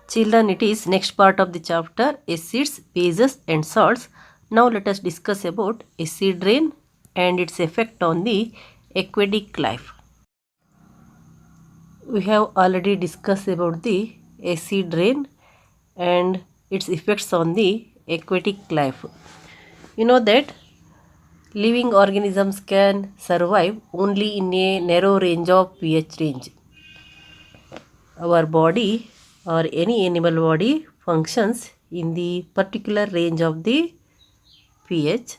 Children, it is next part of the chapter acids, bases and salts. Now let us discuss about acid rain and its effect on the aquatic life. We have already discussed about the acid rain and its effects on the aquatic life. You know that living organisms can survive only in a narrow range of pH range. Our body or any animal body functions in the particular range of the pH.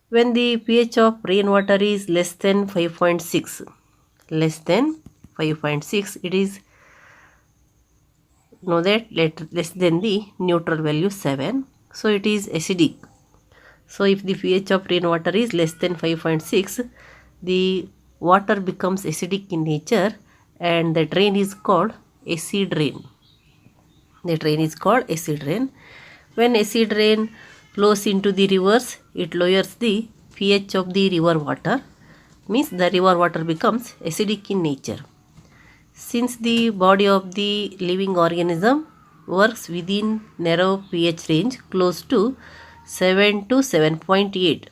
When the pH of rainwater is less than 5.6, it is know that less than the neutral value 7, so it is acidic. So if the pH of rainwater is less than 5.6, the water becomes acidic in nature and that rain is called acid rain. That rain is called acid rain. When acid rain flows into the rivers, it lowers the pH of the river water, means the river water becomes acidic in nature. Since the body of the living organism works within narrow pH range close to 7 to 7.8,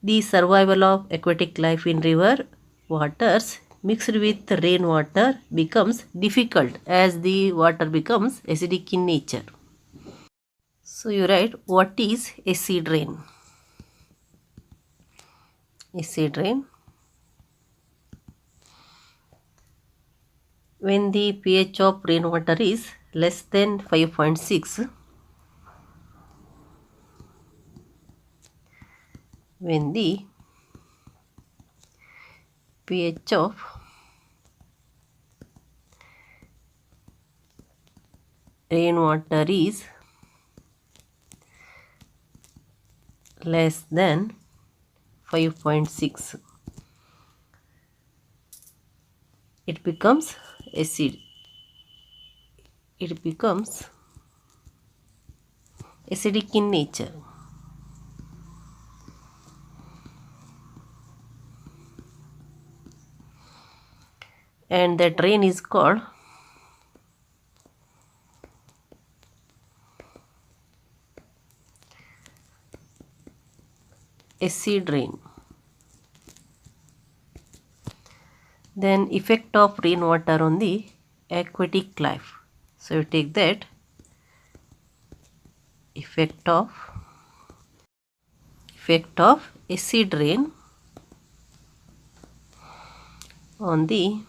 the survival of aquatic life in river waters mixed with rainwater becomes difficult as the water becomes acidic in nature. So you write, what is acid rain? Acid rain, when the pH of rainwater is less than 5.6, when the pH of rainwater is less than 5.6, it becomes acid. It becomes acidic in nature. And that rain is called acid rain. Then effect of rainwater on the aquatic life. So you take that effect of acid rain on the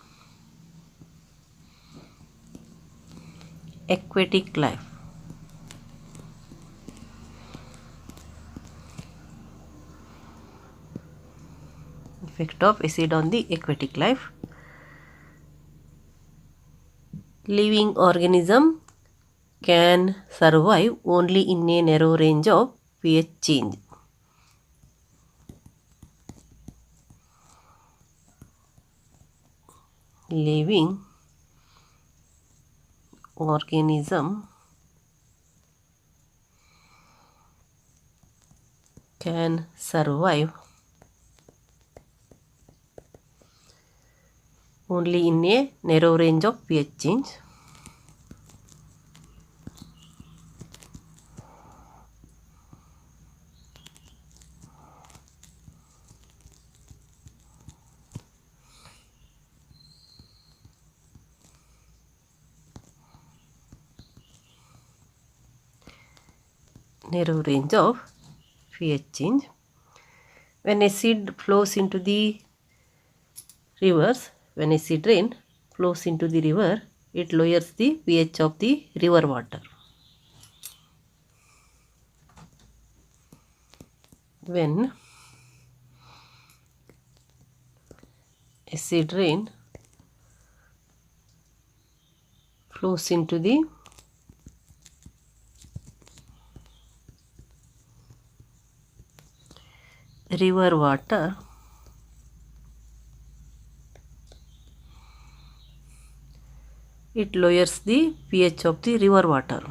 aquatic life. Effect of acid on the aquatic life. Living organism can survive only in a narrow range of pH change. Living organism can survive only in a narrow range of pH change. Narrow range of pH change. When acid flows into the rivers, when acid rain flows into the river, it lowers the pH of the river water. When acid rain flows into the river water, it lowers the pH of the river water.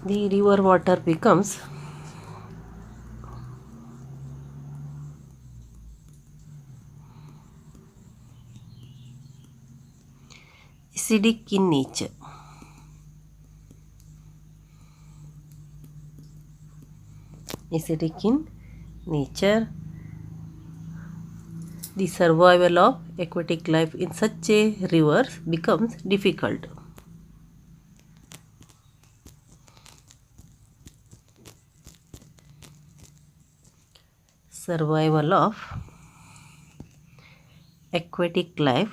the river water becomes acidic in nature. Acidic in nature. The survival of aquatic life in such a river becomes difficult. Survival of aquatic life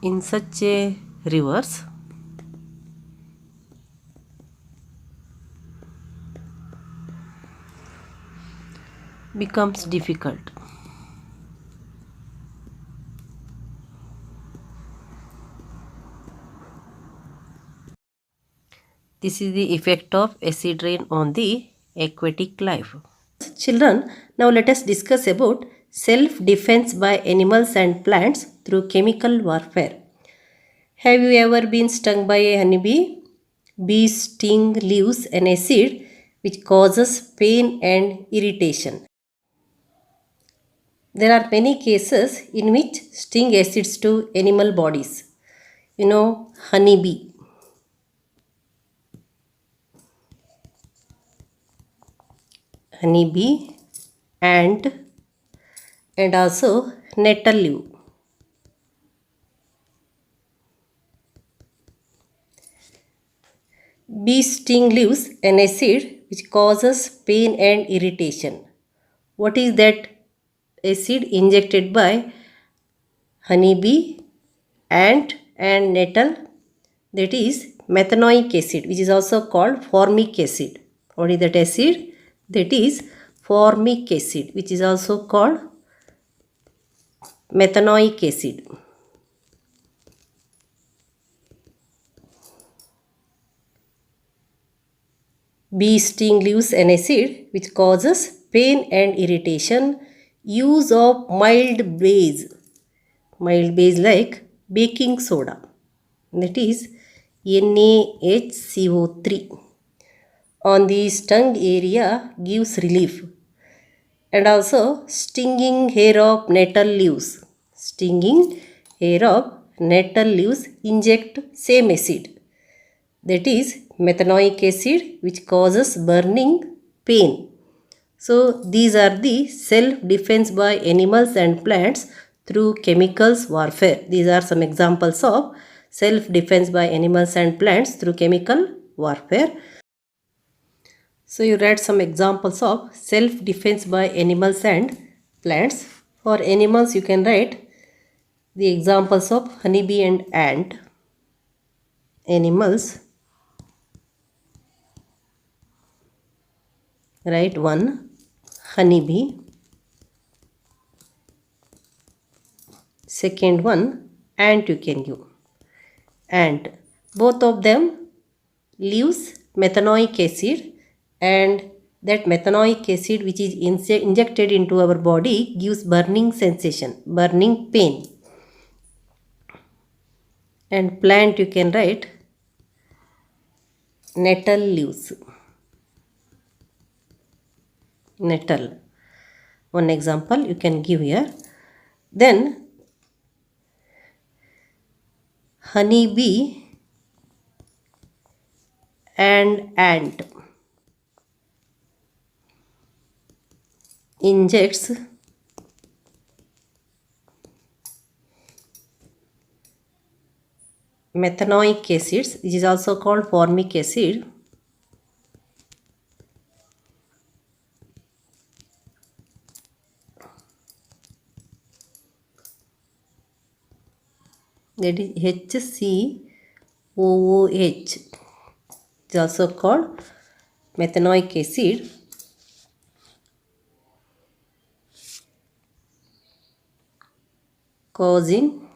in such a rivers becomes difficult. This is the effect of acid rain on the aquatic life. Children, now let us discuss about self-defense by animals and plants through chemical warfare. Have you ever been stung by a honeybee? Bees sting leaves an acid which causes pain and irritation. There are many cases in which sting acids to animal bodies. Honeybee. Honeybee, ant, and also nettle leaf. Bee sting leaves an acid which causes pain and irritation. What is that acid injected by honeybee, ant, and nettle? That is methanoic acid, which is also called formic acid. What is that acid? That is formic acid, which is also called methanoic acid. Bee sting leaves an acid which causes pain and irritation. Use of mild base like baking soda, that is NaHCO3, on the stung area gives relief. And also stinging hair of nettle leaves. Stinging hair of nettle leaves inject same acid, that is methanoic acid, which causes burning pain. So these are the self-defense by animals and plants through chemicals warfare. These are some examples of self-defense by animals and plants through chemical warfare. So you read some examples of self-defense by animals and plants. For animals, you can write the examples of honeybee and ant. Animals, write one, honeybee. Second one, ant you can give. Ant. Both of them leaves methanoic acid, and that methanoic acid which is injected into our body gives burning sensation, burning pain. And plant you can write nettle leaves. Nettle. One example you can give here. Then honeybee and ant injects methanoic acids, which is also called formic acid, that is HCOOH. It is also called methanoic acid, causing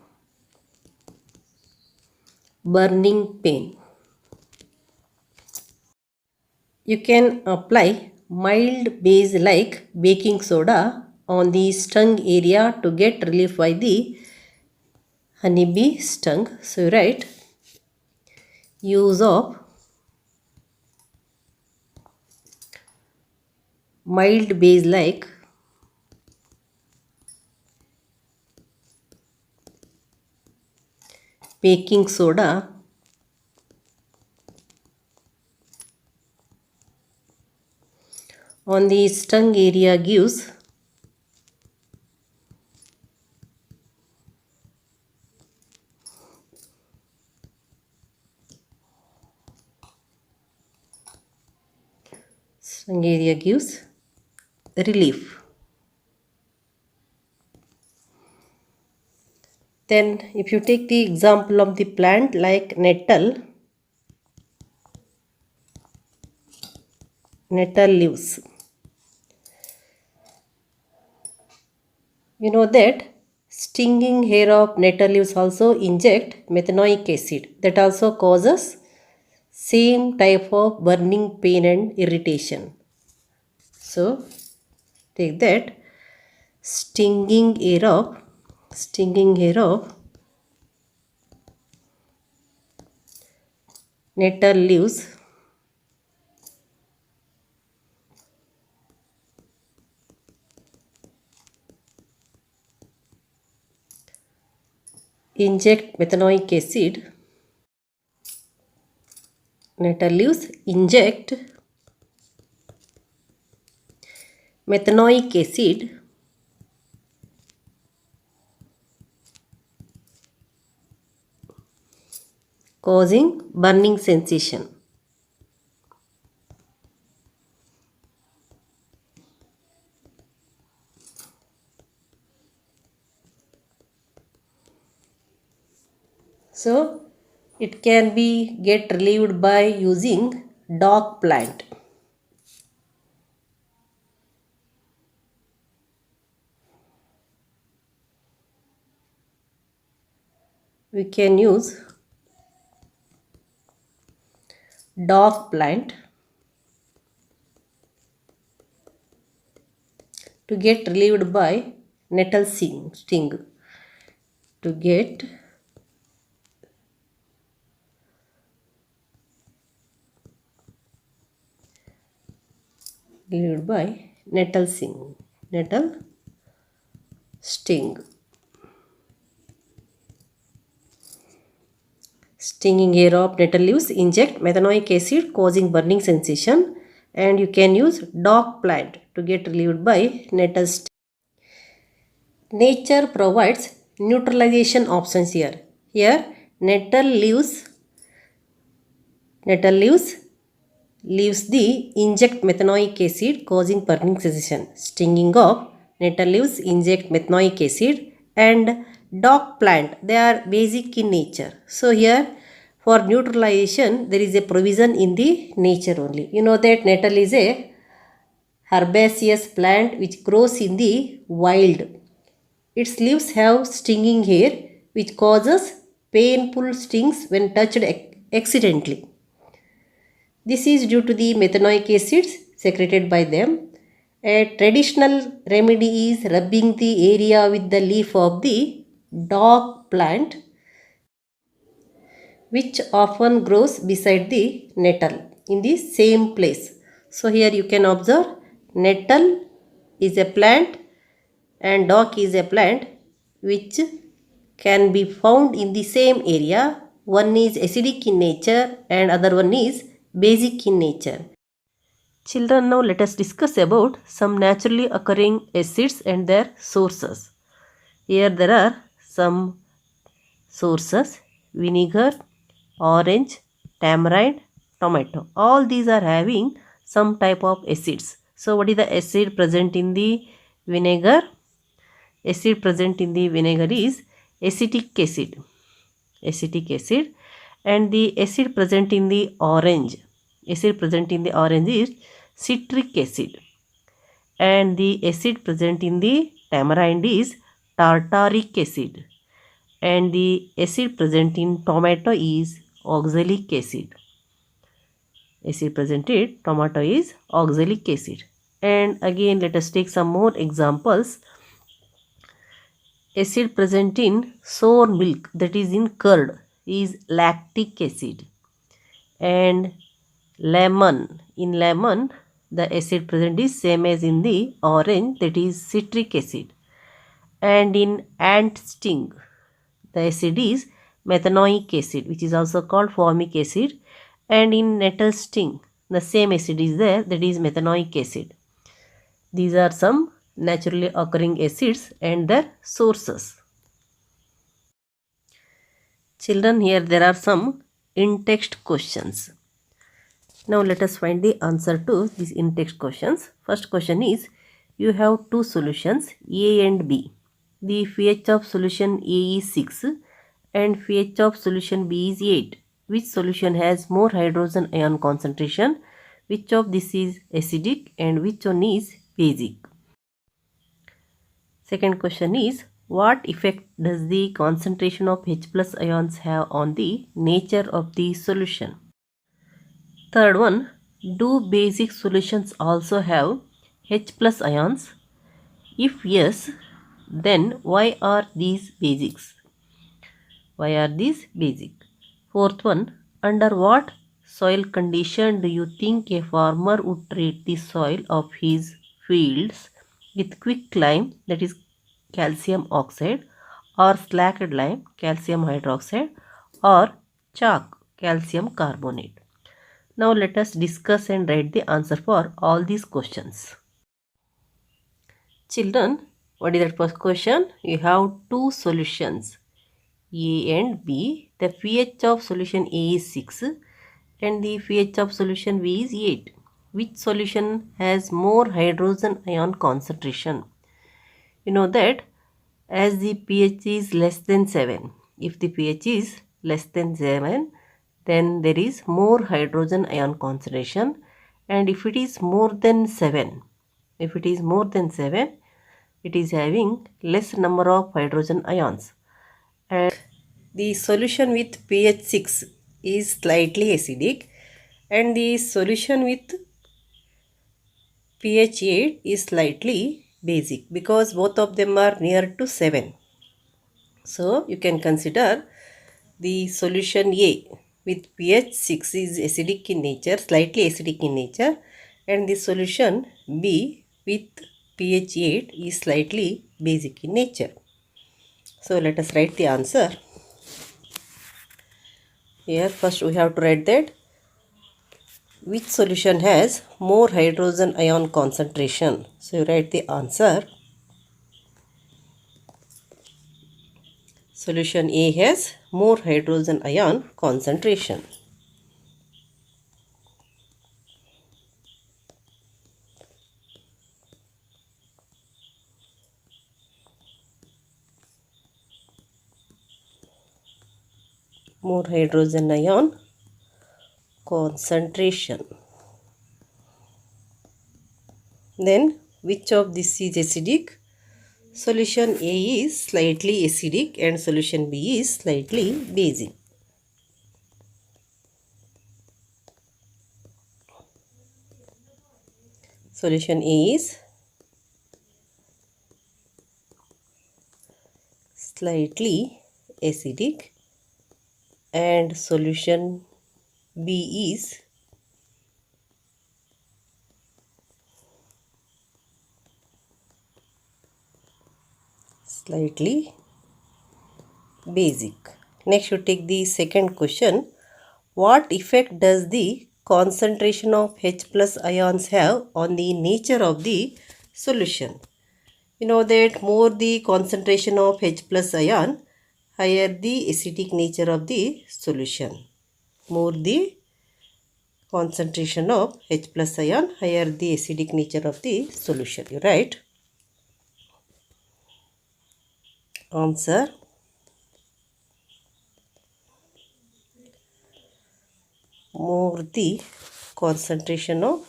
burning pain. You can apply mild base like baking soda on the stung area to get relief by the honeybee stung. So you write use of mild base like baking soda on the stung area gives relief. Then if you take the example of the plant like nettle leaves, you know that stinging hair of nettle leaves also inject methanoic acid that also causes same type of burning pain and irritation. So take that stinging hair of nettle leaves inject methanoic acid. Nettle leaves inject methanoic acid causing burning sensation. So it can be get relieved by using dock plant. We can use dock plant to get relieved by nettle sting. To get relieved by nettle sting. Stinging hair of nettle leaves inject methanoic acid causing burning sensation, and you can use dock plant to get relieved by nettle sting. Nature provides neutralization options here. Here nettle leaves leaves the inject methanoic acid causing burning sensation. Stinging of nettle leaves inject methanoic acid, and dock plant they are basic in nature. So here for neutralization there is a provision in the nature only. You know that nettle is a herbaceous plant which grows in the wild. Its leaves have stinging hair which causes painful stings when touched accidentally. This is due to the methanoic acids secreted by them. A traditional remedy is rubbing the area with the leaf of the dock plant, which often grows beside the nettle in the same place. So here you can observe nettle is a plant and dock is a plant which can be found in the same area. One is acidic in nature and other one is basic in nature. Children, now let us discuss about some naturally occurring acids and their sources. Here there are some sources: vinegar, orange, tamarind, tomato. All these are having some type of acids. So what is the acid present in the vinegar? Acid present in the vinegar is acetic acid. And the acid present in the orange. Acid present in the orange is citric acid. And the acid present in the tamarind is tartaric acid. And the acid present in tomato is oxalic acid. Acid present in tomato is oxalic acid. And again let us take some more examples. acid present in sour milk, that is in curd, is lactic acid. And lemon, in lemon the acid present is same as in the orange, that is citric acid. And in ant sting the acid is methanoic acid, which is also called formic acid. And in nettle sting the same acid is there, that is methanoic acid. These are some naturally occurring acids and their sources. Children, here there are some in-text questions. Now let us find the answer to these in-text questions. First question is, you have two solutions A and B. The pH of solution A is 6 and pH of solution B is 8. Which solution has more hydrogen ion concentration? Which of this is acidic and which one is basic? Second question is, what effect does the concentration of H plus ions have on the nature of the solution? Third one, do basic solutions also have H plus ions? If yes, then why are these basics? Why are these basic? Fourth one, under what soil condition do you think a farmer would treat the soil of his fields with quick lime, that is calcium oxide, or slacked lime, calcium hydroxide, or chalk, calcium carbonate? Now let us discuss and write the answer for all these questions. Children, what is that first question? You have two solutions A and B. The pH of solution A is 6 and the pH of solution B is 8. Which solution has more hydrogen ion concentration? You know that as the pH is less than 7, if the pH is less than 7, then there is more hydrogen ion concentration, and if it is more than 7, it is having less number of hydrogen ions. And the solution with pH 6 is slightly acidic and the solution with pH 8 is slightly basic because both of them are near to 7. So you can consider the solution A with pH 6 is acidic in nature, slightly acidic in nature, and the solution B with pH 8 is slightly basic in nature. So let us write the answer. Here first we have to write that which solution has more hydrogen ion concentration. So you write the answer. Solution A has more hydrogen ion concentration. More hydrogen ion concentration. Then which of this is acidic? Solution A is slightly acidic and solution B is slightly basic. Solution A is slightly acidic and solution B is slightly basic. Next you take the second question. What effect does the concentration of H plus ions have on the nature of the solution? You know that more the concentration of H plus ion, higher the acidic nature of the solution. More the concentration of H plus ion, higher the acidic nature of the solution. You write. Answer. More the concentration of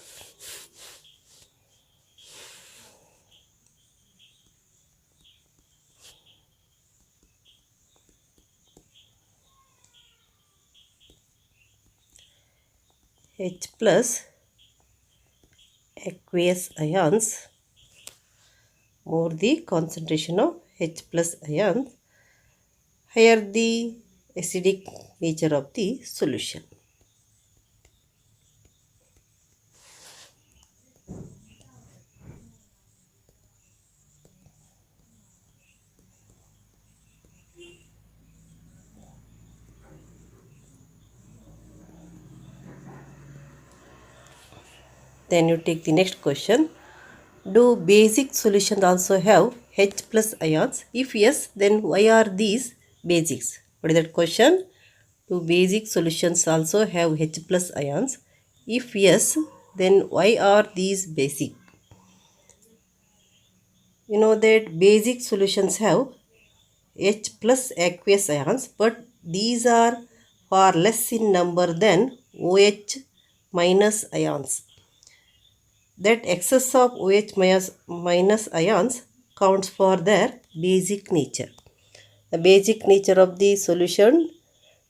H plus aqueous ions, more the concentration of H plus ions, higher the acidic nature of the solution. Then you take the next question. Do basic solutions also have H plus ions? If yes, then why are these basics? What is that question? Do basic solutions also have H plus ions? If yes, then why are these basic? You know that basic solutions have H plus aqueous ions, but these are far less in number than OH minus ions. That excess of OH minus ions counts for their basic nature. The basic nature of the solution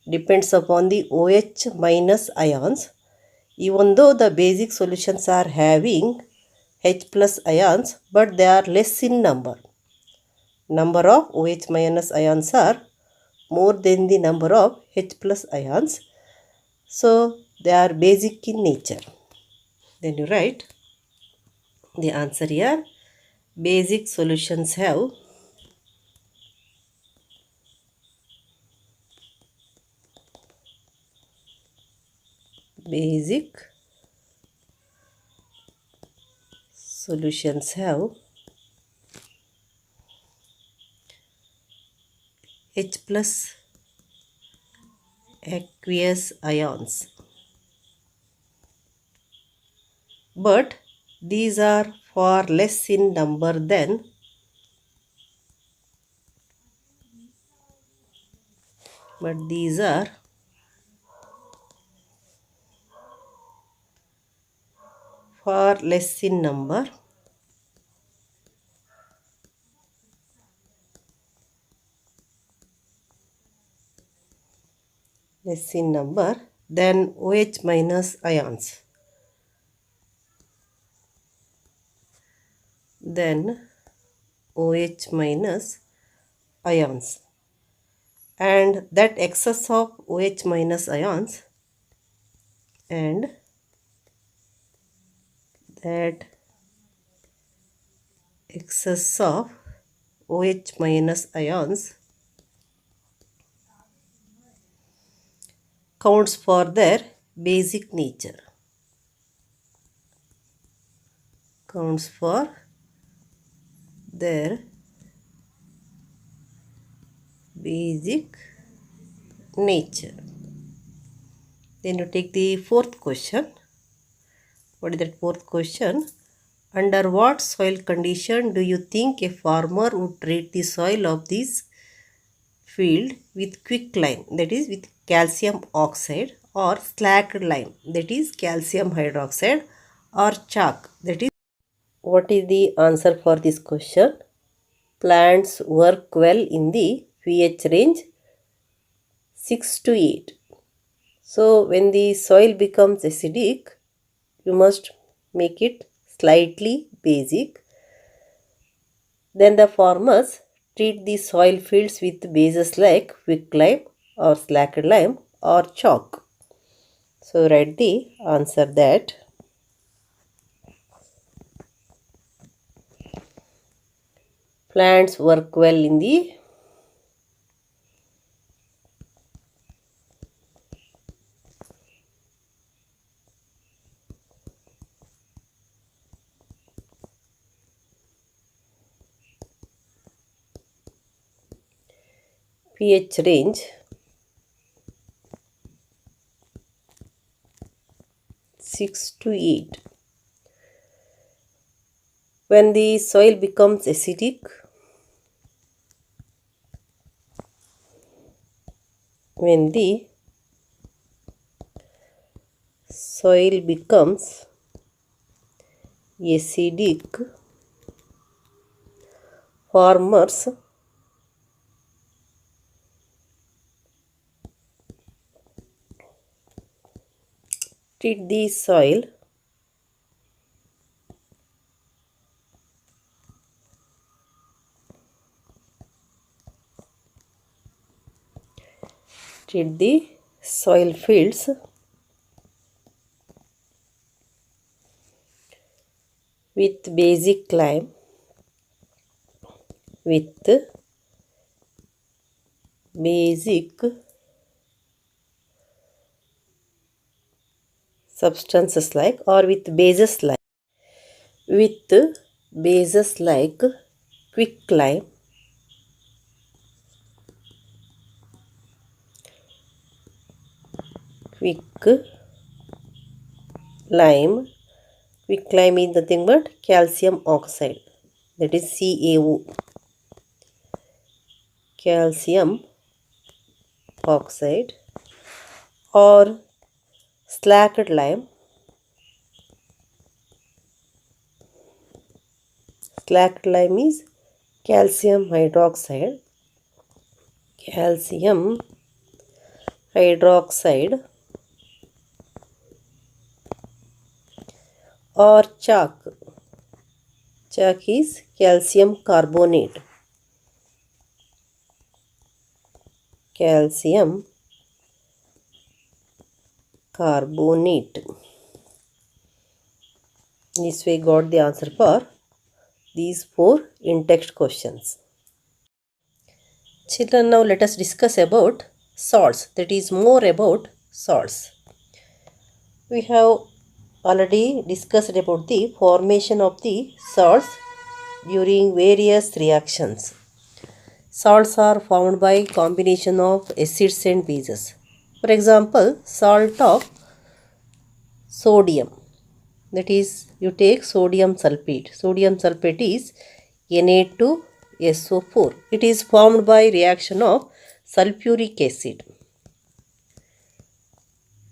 depends upon the OH minus ions. Even though the basic solutions are having H plus ions, but they are less in number. Number of OH minus ions are more than the number of H plus ions. So they are basic in nature. Then you write the answer here. Basic solutions have basic solutions have H plus aqueous ions, but these are far less in number than far less in number than OH minus ions. And that excess of OH minus ions and that excess of OH minus ions counts for their basic nature. Counts for their basic nature. Then you take the fourth question. What is that fourth question? Under what soil condition do you think a farmer would treat the soil of this field with quicklime, that is with calcium oxide, or slacked lime, that is calcium hydroxide, or chalk, that is. What is the answer for this question? Plants work well in the pH range 6 to 8. So when the soil becomes acidic, you must make it slightly basic. Then the farmers treat the soil fields with bases like quicklime or slacked lime or chalk. So write the answer that plants work well in the pH range 6 to 8. When the soil becomes acidic, farmers treat the soil Treat the soil fields with basic lime with basic substances like or with bases like quick lime, quick lime is nothing but calcium oxide, that is CaO, calcium oxide, or slacked lime. Slacked lime is calcium hydroxide, or chalk. Chalk is calcium carbonate. This way got the answer for these 4 in-text questions. Children, now let us discuss about salts, that is more about salts. We have already discussed about the formation of the salts during various reactions. Salts are formed by combination of acids and bases. For example, salt of sodium, that is you take sodium sulfate. Sodium sulfate is Na2SO4. It is formed by reaction of sulfuric acid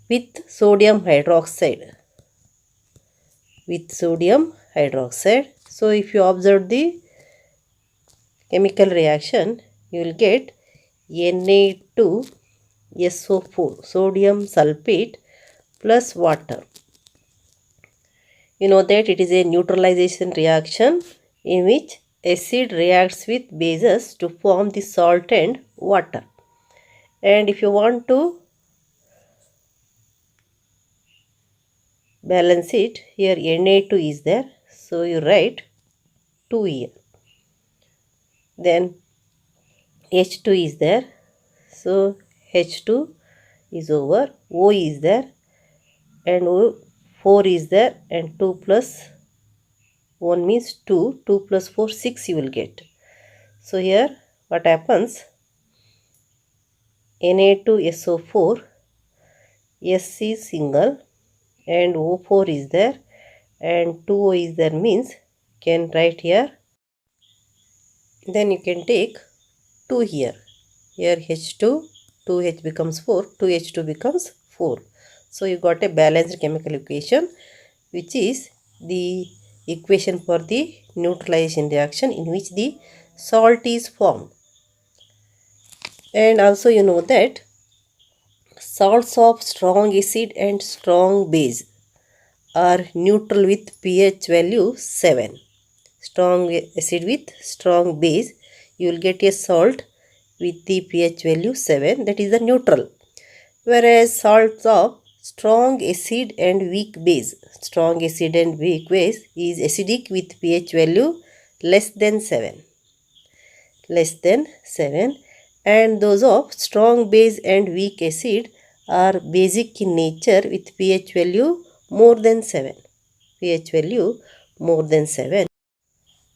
with sodium hydroxide. So if you observe the chemical reaction, you will get Na2SO4, sodium sulfate plus water. You know that it is a neutralization reaction in which acid reacts with bases to form the salt and water. And if you want to balance it, here Na2 is there, so you write 2 here. Then H2 is there, so H2 is over, O is there, and O4 is there, and 2 plus 1 means 2, 2 plus 4, 6 you will get. So here what happens, Na2SO4, S is single and O4 is there and 2O is there, means can write here. Then you can take 2 here. Here H2, 2H becomes 4, 2H2 becomes 4. So you got a balanced chemical equation, which is the equation for the neutralization reaction in which the salt is formed. And also you know that salts of strong acid and strong base are neutral with pH value 7. Strong acid with strong base, you will get a salt with the pH value 7, that is the neutral. Whereas salts of strong acid and weak base is acidic with pH value less than 7. And those of strong base and weak acid are basic in nature with pH value more than 7.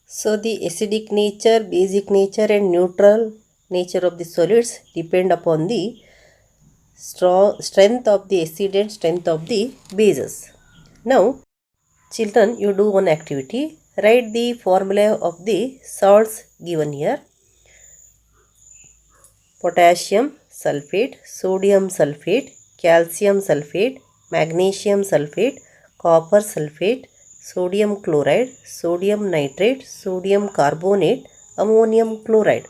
So the acidic nature, basic nature and neutral nature of the solids depend upon the strength of the acid and strength of the bases. Now children, you do one activity. Write the formula of the salts given here. Potassium sulfate, sodium sulfate, calcium sulfate, magnesium sulfate, copper sulfate, sodium chloride, sodium nitrate, sodium carbonate, ammonium chloride.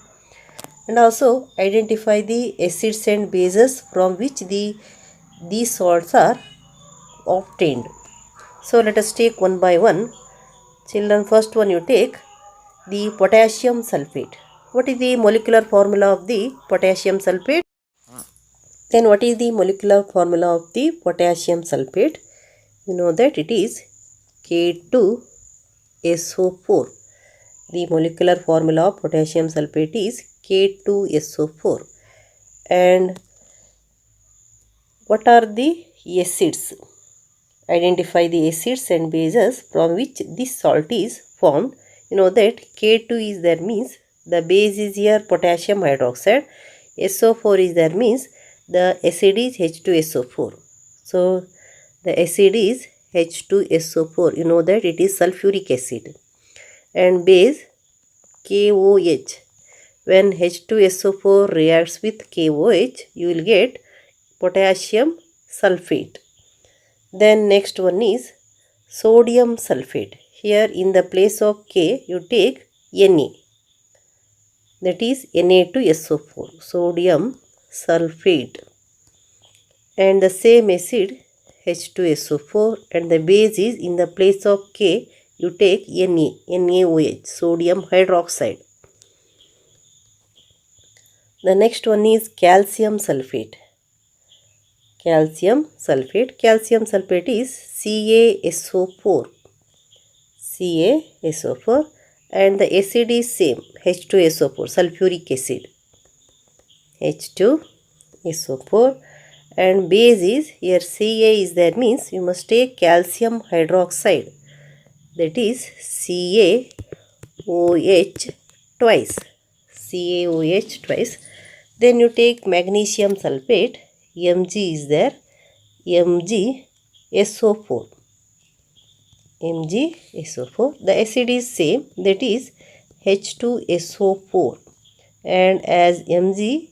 And also identify the acids and bases from which these salts are obtained. So let us take one by one. Children, first one you take the potassium sulfate. What is the molecular formula of the potassium sulfate? Then what is the molecular formula of the potassium sulfate? You know that it is K2SO4. The molecular formula of potassium sulfate is K2SO4. And what are the acids? Identify the acids and bases from which this salt is formed. You know that K2 is there means the base is here potassium hydroxide. SO4 is there means the acid is H2SO4. So the acid is H2SO4. You know that it is sulfuric acid. And base KOH. When H2SO4 reacts with KOH, you will get potassium sulfate. Then next one is sodium sulfate. Here in the place of K, you take Na. That is Na2SO4, sodium sulfate. And the same acid H2SO4, and the base is in the place of K, you take Na, NaOH, sodium hydroxide. The next one is calcium sulfate. Calcium sulfate. Calcium sulfate is CaSO4. CaSO4, and the acid is same H2SO4, sulfuric acid. H2SO4, and base is here Ca is there means you must take calcium hydroxide. That is CaOH twice. CaOH twice. Then you take magnesium sulfate. Mg is there, MgSO4. MgSO4. The acid is same, that is H2SO4. And as Mg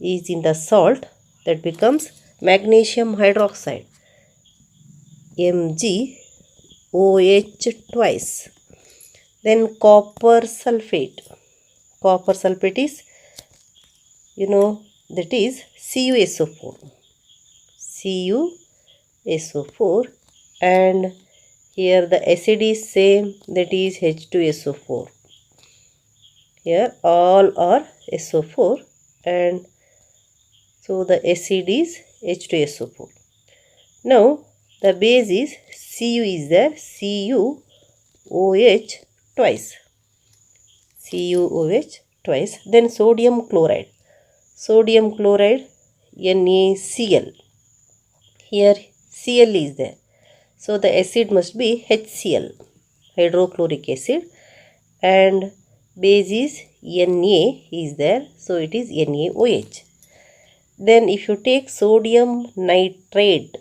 is in the salt, that becomes magnesium hydroxide. MgOH twice. Then copper sulfate. Copper sulfate is, you know, that is CuSO4. CuSO4, and here the acid is same, that is H2SO4. Here all are SO4, and so the acid is H2SO4. Now the base is Cu is there, CuOH twice. CuOH twice. Then sodium chloride. Sodium chloride, NaCl. Here Cl is there. So the acid must be HCl, hydrochloric acid, and base is Na is there. So it is NaOH. Then if you take sodium nitrate,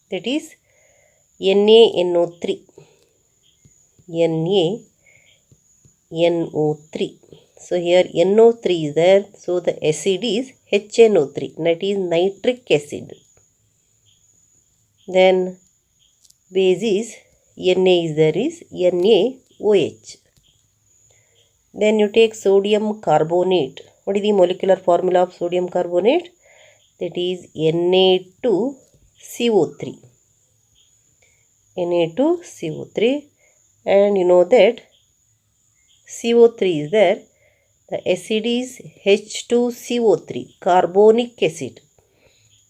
that is NaNO3. NaNO3. So here NO3 is there, so the acid is HNO3, that is nitric acid. Then base is Na is there is NaOH. Then you take sodium carbonate. What is the molecular formula of sodium carbonate? That is Na2CO3. Na2CO3, and you know that CO3 is there. The acid is H2CO3, carbonic acid.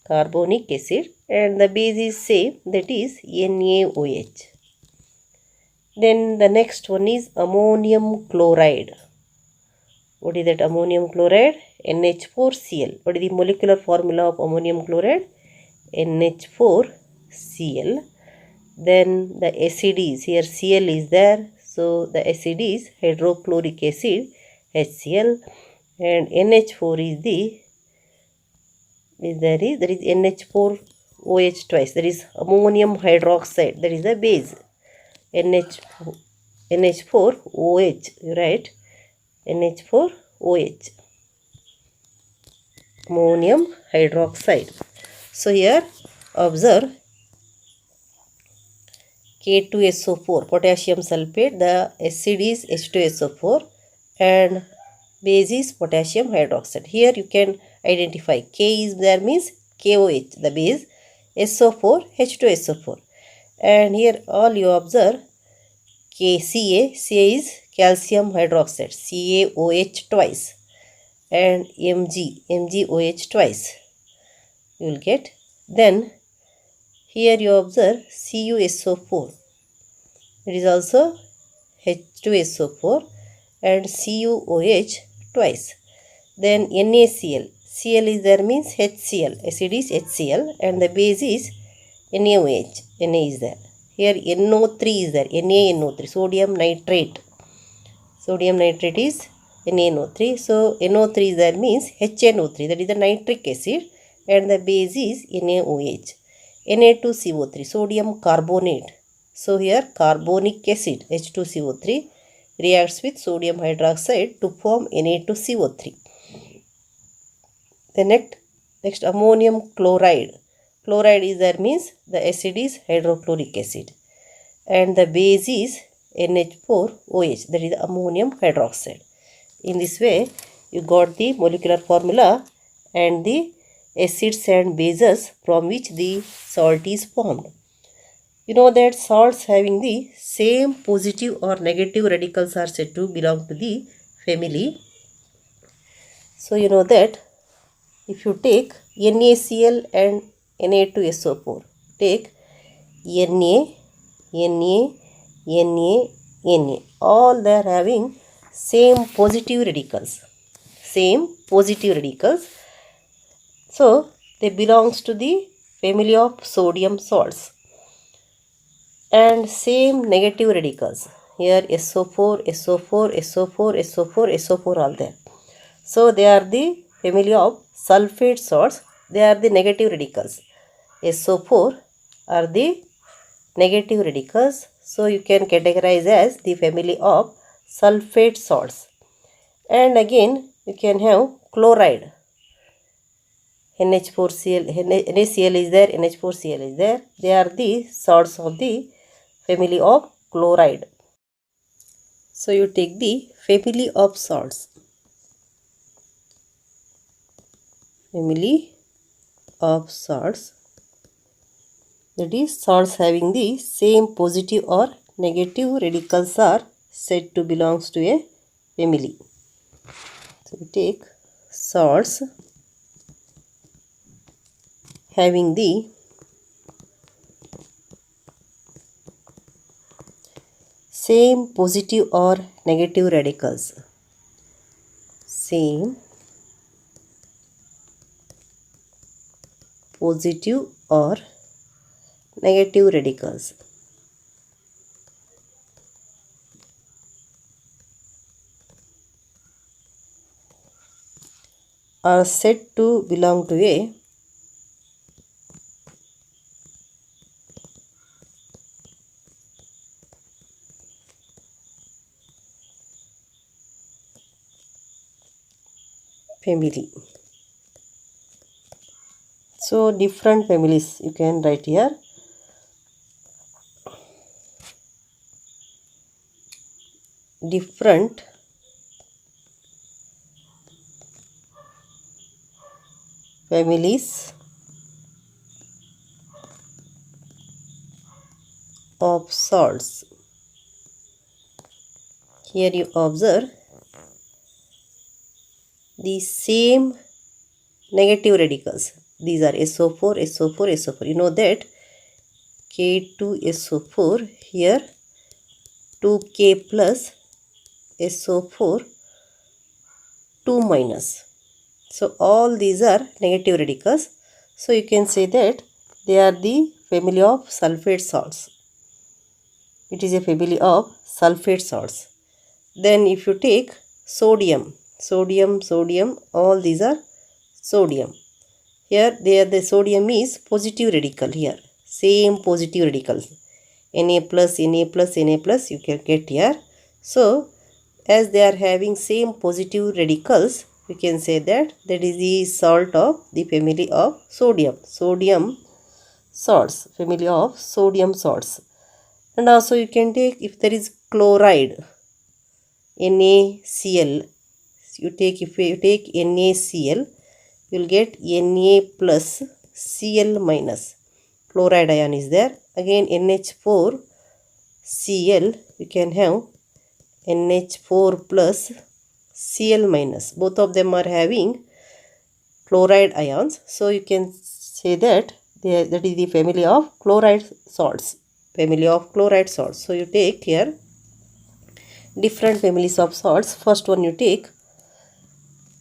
Carbonic acid, and the base is same, that is NaOH. Then the next one is ammonium chloride. What is that ammonium chloride? NH4Cl. What is the molecular formula of ammonium chloride? NH4Cl. Then the acid is here Cl is there, so the acid is hydrochloric acid, HCl, and NH4 is the there is NH4OH twice, there is ammonium hydroxide, that is the base. NH4OH, right? NH4OH, ammonium hydroxide. So here observe K2SO4, potassium sulfate, the acid is H2SO4 and base is potassium hydroxide. Here you can identify K is there means KOH, the base, SO4, H2SO4. And here all you observe Ca is calcium hydroxide, CaOH twice, and MgOH twice. you will get. Then here you observe CuSO4. It is also H2SO4 and CuOH twice. Then NaCl. Cl is there means HCl. Acid is HCl and the base is NaOH. Na is there. Here NO3 is there. NaNO3. Sodium nitrate. Sodium nitrate is NaNO3. So NO3 is there means HNO3. That is the nitric acid and the base is NaOH. Na2CO3. Sodium carbonate. So here carbonic acid H2CO3 reacts with sodium hydroxide to form Na2CO3. The next ammonium chloride. Chloride is there means the acid is hydrochloric acid and the base is NH4OH, that is the ammonium hydroxide. In this way you got the molecular formula and the acids and bases from which the salt is formed. You know that salts having the same positive or negative radicals are said to belong to the family. So you know that if you take NaCl and Na2SO4, take Na, Na, Na, Na. All they are having same positive radicals. Same positive radicals. So they belongs to the family of sodium salts. And same negative radicals. Here SO4, SO4, SO4, SO4, SO4 all there. So they are the family of sulfate salts. They are the negative radicals. SO4 are the negative radicals. So you can categorize as the family of sulfate salts. And again you can have chloride. NH4Cl, NaCl is there, NH4Cl is there. They are the salts of the family of chloride. So you take the family of salts. Family of salts, that is salts having the same positive or negative radicals are said to belongs to a family. So we take salts having the same positive or negative radicals. Same positive or negative radicals. Are said to belong to a family. So different families you can write here. Different families of salts. Here you observe the same negative radicals. These are SO4, SO4, SO4. You know that K2SO4, here 2K plus SO4 2 minus. So all these are negative radicals. So you can say that they are the family of sulfate salts. It is a family of sulfate salts. Then if you take sodium, all these are sodium. Here the sodium is positive radical here. Same positive radicals. Na plus, Na plus, Na plus you can get here. So as they are having same positive radicals, we can say that is the salt of the family of sodium. Sodium salts, family of sodium salts. And also you can take, if there is chloride, NaCl, if you take NaCl, you will get Na plus Cl minus. Chloride ion is there. Again NH4Cl, you can have NH4 plus Cl minus. Both of them are having chloride ions. So you can say that that is the family of chloride salts. Family of chloride salts. So you take here different families of salts. First one you take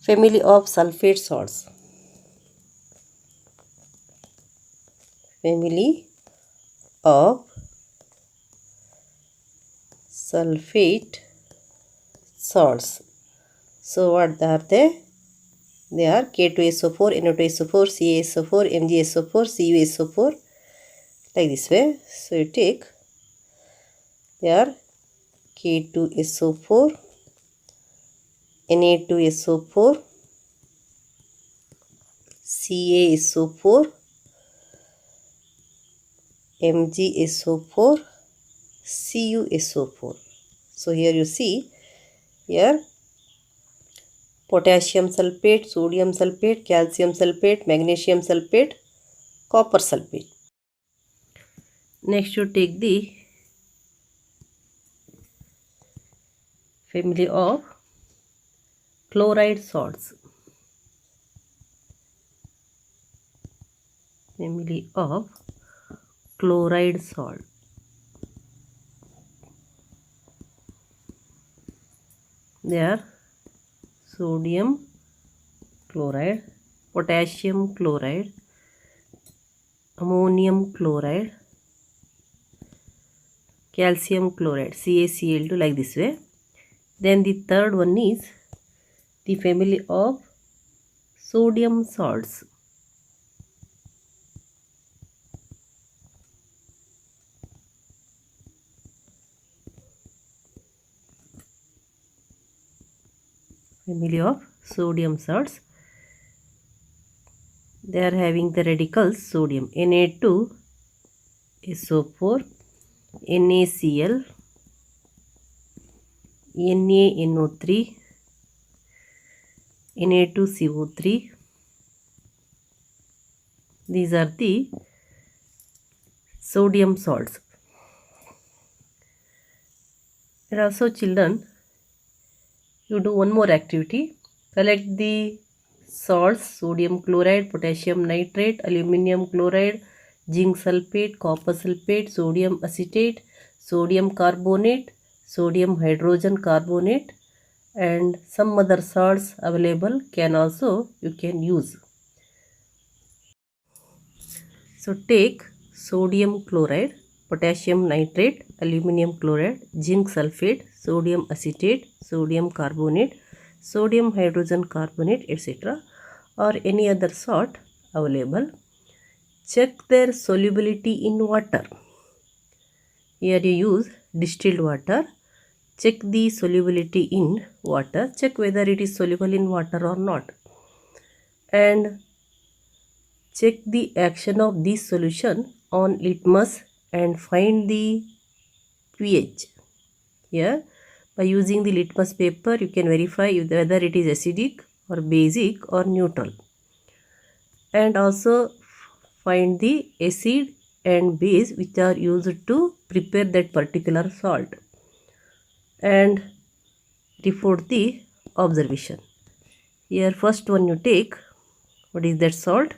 family of sulfate salts. Family of sulfate salts. So what are they? They are K2SO4, NO2SO4, CaSO4, MgSO4, CuSO4, like this way. So you take, they are K2SO4, Na2SO4, CaSO4, MgSO4, CuSO4. So here you see, here potassium sulfate, sodium sulfate, calcium sulfate, magnesium sulfate, copper sulfate. Next you take the family of chloride salts. Family of chloride salt. They are sodium chloride, potassium chloride, ammonium chloride, calcium chloride, CaCl2, like this way. Then the third one is the family of sodium salts. Family of sodium salts. They are having the radicals sodium Na2SO4, NaCl, NaNO3, Na2CO3. These are the sodium salts. And also children, you do one more activity. Collect the salts: sodium chloride, potassium nitrate, aluminum chloride, zinc sulfate, copper sulfate, sodium acetate, sodium carbonate, sodium hydrogen carbonate, and some other salts available you can use. So take sodium chloride, potassium nitrate, aluminum chloride, zinc sulfate, sodium acetate, sodium carbonate, sodium hydrogen carbonate, etc., or any other salt available. Check their solubility in water. Here you use distilled water. Check the solubility in water. Check whether it is soluble in water or not. And check the action of this solution on litmus and find the pH. Here, by using the litmus paper, you can verify whether it is acidic or basic or neutral. And also find the acid and base which are used to prepare that particular salt. And report the observation. Here first one you take, what is that salt?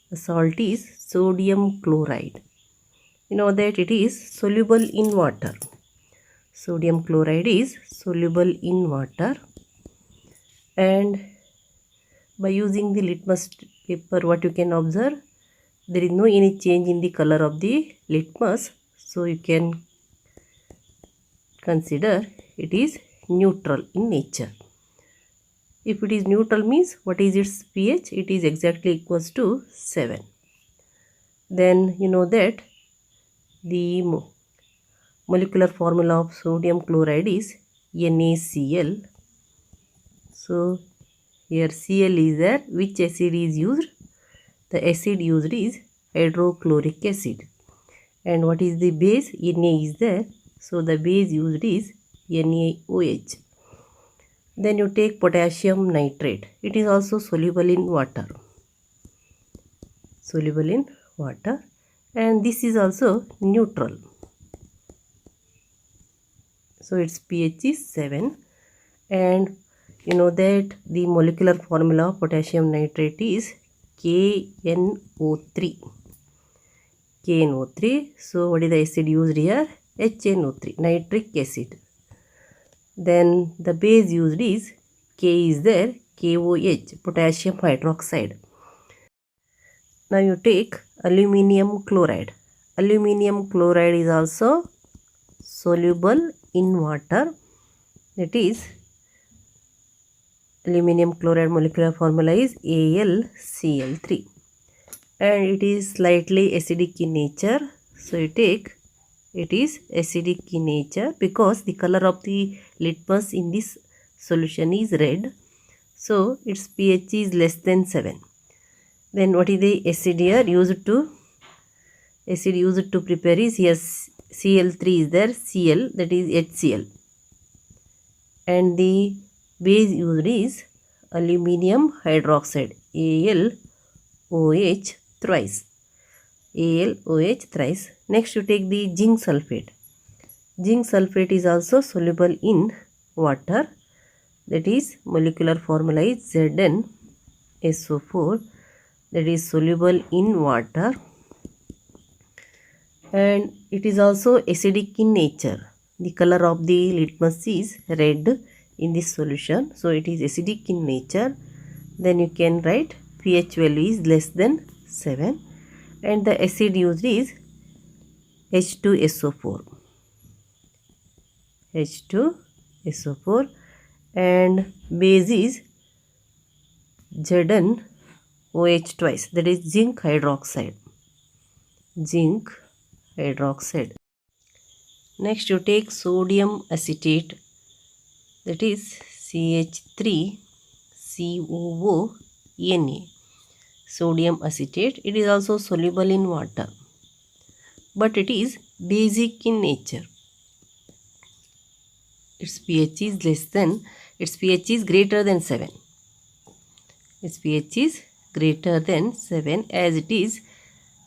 The salt is sodium chloride. You know that it is soluble in water. Sodium chloride is soluble in water. And by using the litmus paper, what you can observe, there is no any change in the color of the litmus. So you can consider it is neutral in nature. If it is neutral means what is its pH? It is exactly equals to 7. Then you know that the molecular formula of sodium chloride is NaCl. So here Cl is there. Which acid is used? The acid used is hydrochloric acid. And what is the base? Na is there. So the base used is NaOH. Then you take potassium nitrate. It is also soluble in water. Soluble in water. And this is also neutral. So its pH is 7. And you know that the molecular formula of potassium nitrate is KNO3. KNO3. So what is the acid used here? HNO3, nitric acid. Then the base used is K is there, KOH, potassium hydroxide. Now you take aluminium chloride. Aluminium chloride is also soluble in water. That is, aluminium chloride molecular formula is AlCl3. And it is slightly acidic in nature. So you take, it is acidic in nature because the color of the litmus in this solution is red. So its pH is less than 7. Then what is the acid here used to? Acid used to prepare is, yes, Cl3 is there, Cl, that is HCl. And the base used is aluminium hydroxide, AlOH thrice. AlOH thrice. Next you take the zinc sulfate. Zinc sulfate is also soluble in water. That is, molecular formula is ZnSO4. That is soluble in water. And it is also acidic in nature. The color of the litmus is red in this solution. So it is acidic in nature. Then you can write pH value is less than 7. And the acid used is H2SO4. H2SO4. And base is ZnOH twice. That is zinc hydroxide. Zinc hydroxide. Next you take sodium acetate, that is CH3COO Na. Sodium acetate. It is also soluble in water, but it is basic in nature. Its pH is greater than 7. Its pH is greater than 7 as it is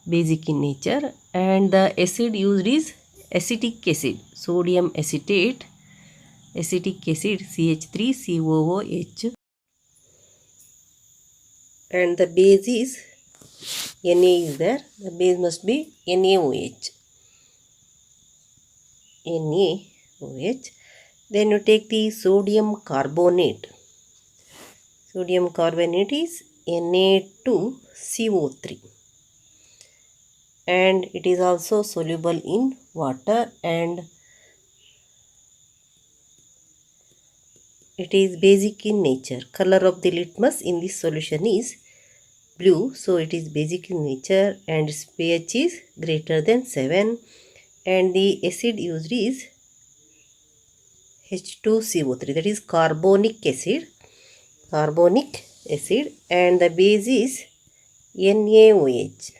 basic in nature. And the acid used is acetic acid, sodium acetate, acetic acid CH3COOH. And the base is Na is there. The base must be NaOH. NaOH. Then you take the sodium carbonate. Sodium carbonate is Na2CO3. And it is also soluble in water and it is basic in nature. Color of the litmus in this solution is blue. So it is basic in nature and its pH is greater than 7. And the acid used is H2CO3, that is carbonic acid. Carbonic acid. And the base is NaOH.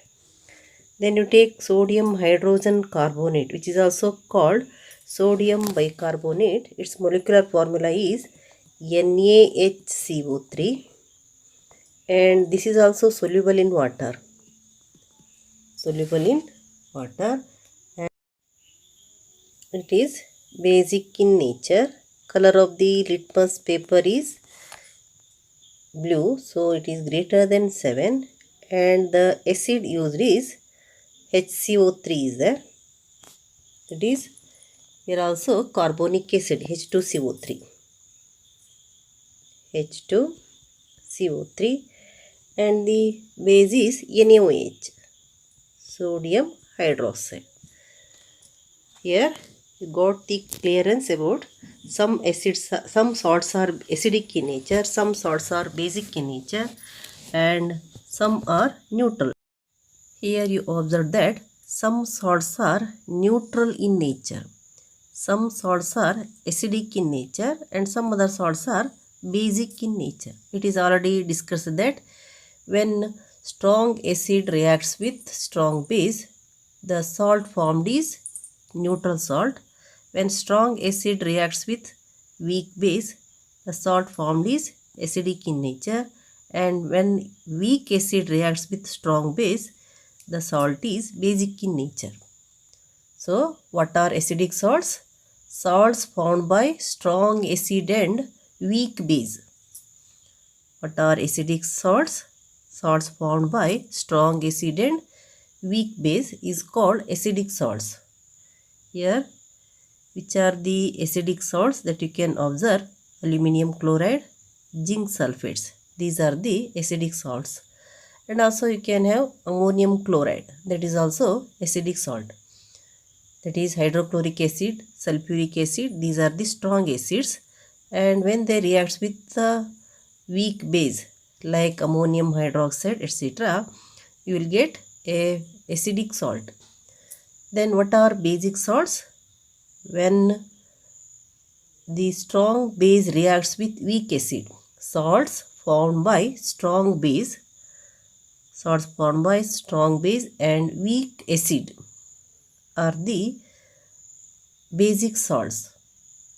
Then you take sodium hydrogen carbonate, which is also called sodium bicarbonate. Its molecular formula is NaHCO3. And this is also soluble in water. Soluble in water. And it is basic in nature. Color of the litmus paper is blue. So it is greater than 7. And the acid used is HCO3 is there. That is, here also carbonic acid, H2CO3. H2CO3. And the base is NaOH, sodium hydroxide. Here you got the clearance about some acids, some salts are acidic in nature, some salts are basic in nature, and some are neutral. Here you observe that some salts are neutral in nature, some salts are acidic in nature, and some other salts are basic in nature. It is already discussed that when strong acid reacts with strong base, the salt formed is neutral salt. When strong acid reacts with weak base, the salt formed is acidic in nature. And when weak acid reacts with strong base, the salt is basic in nature. So, what are acidic salts? Salts formed by strong acid and weak base. What are acidic salts? salts formed by strong acid and weak base is called acidic salts. Here, which are the acidic salts that you can observe? Aluminium chloride, zinc sulfates. These are the acidic salts. And also you can have ammonium chloride, that is also acidic salt. That is hydrochloric acid, sulfuric acid. These are the strong acids, and when they react with the weak base like ammonium hydroxide, etc., you will get a acidic salt. Then what are basic salts? When the strong base reacts with weak acid, salts formed by strong base and weak acid are the basic salts.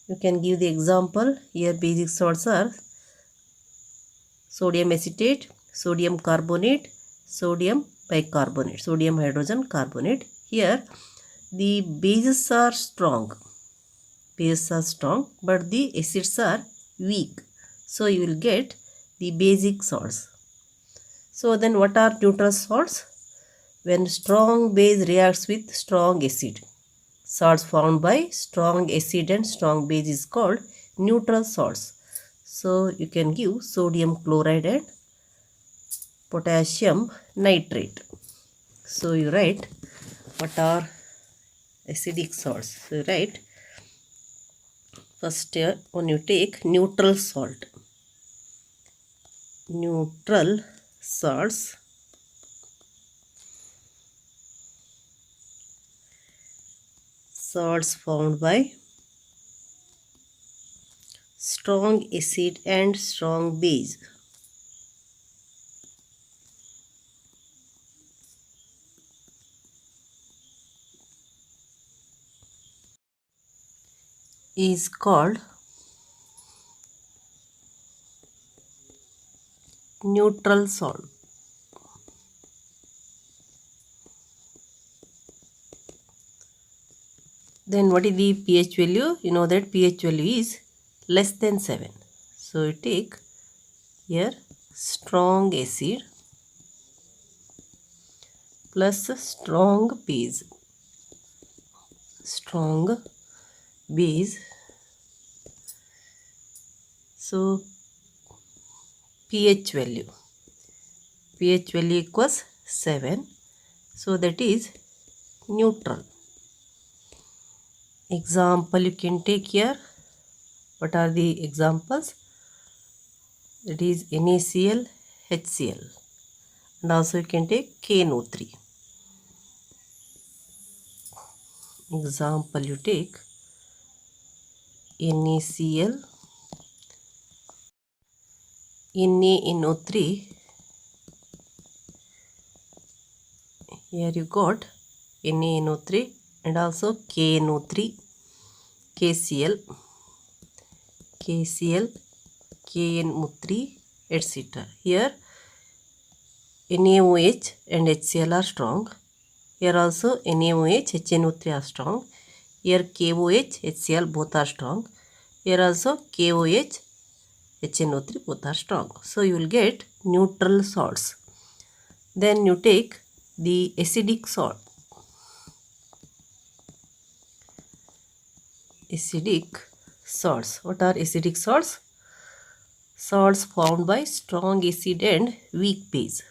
You can give the example. Here basic salts are sodium acetate, sodium carbonate, sodium bicarbonate, sodium hydrogen carbonate. Here the bases are strong, but the acids are weak. So you will get the basic salts. So then what are neutral salts? When strong base reacts with strong acid, salts formed by strong acid and strong base is called neutral salts. So you can give sodium chloride and potassium nitrate. So you write what are acidic salts. So you write first when you take neutral salt. Neutral salts formed by strong acid and strong base. Is called neutral salt. Then what is the pH value? You know that pH value is less than 7. So you take here strong acid plus strong base. So pH value equals 7. So that is neutral. Example you can take here. What are the examples? That is NaCl, HCl, and also you can take KNO3. Example you take NaCl, NaNO3. Here you got NaNO3 and also KNO3, KCl, KNO3, etc. Here NaOH and HCl are strong. Here also NaOH, HNO3 are strong. Here KOH, HCl both are strong. Here also KOH, HNO3 both are strong. So you will get neutral salts. Then you take the acidic salt. Acidic salts. What are acidic salts? Salts formed by strong acid and weak base.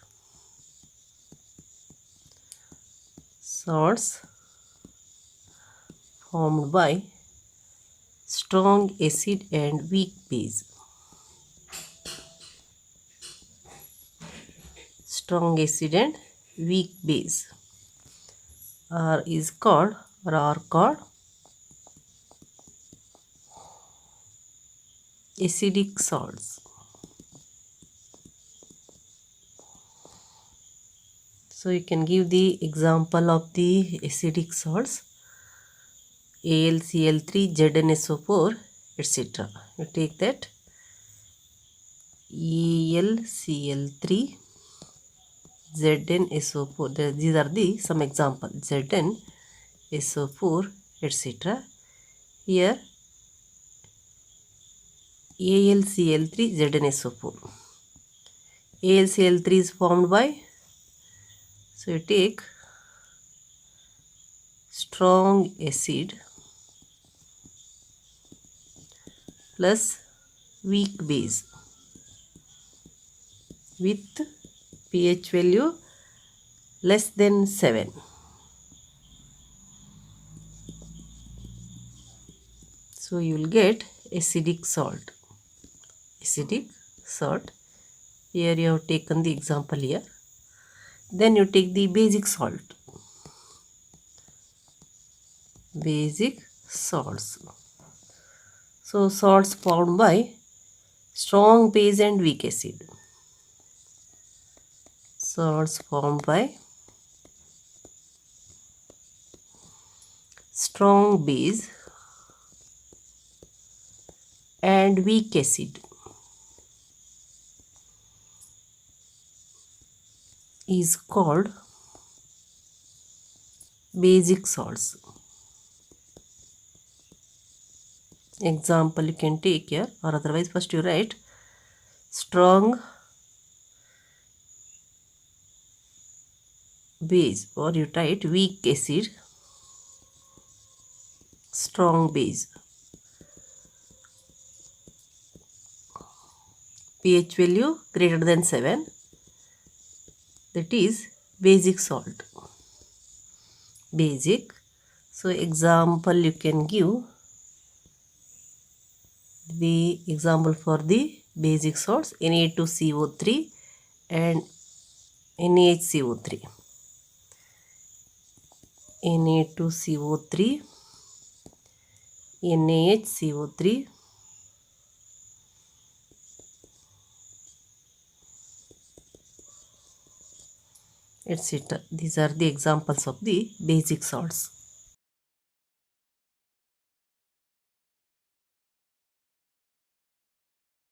Salts formed by strong acid and weak base. Strong acid and weak base are called acidic salts. So you can give the example of the acidic salts. AlCl3, ZnSO4, etc. You take that AlCl3, ZnSO4. These are the some examples. ZnSO4, etc. Here AlCl3, ZnSO4. AlCl3 is formed by, so you take strong acid plus weak base with pH value less than 7. So you will get acidic salt. Acidic salt. Here you have taken the example here. Then you take the basic salt. Basic salts. So salts formed by strong base and weak acid. Salts formed by strong base and weak acid is called basic salts. Example you can take here, or otherwise first you write strong base, or you write weak acid, strong base, pH value greater than 7, that is basic salt. Basic. So example you can give the example for the basic salts, Na2CO3 and NaHCO3. Na2CO3, NaHCO3, etc. These are the examples of the basic salts.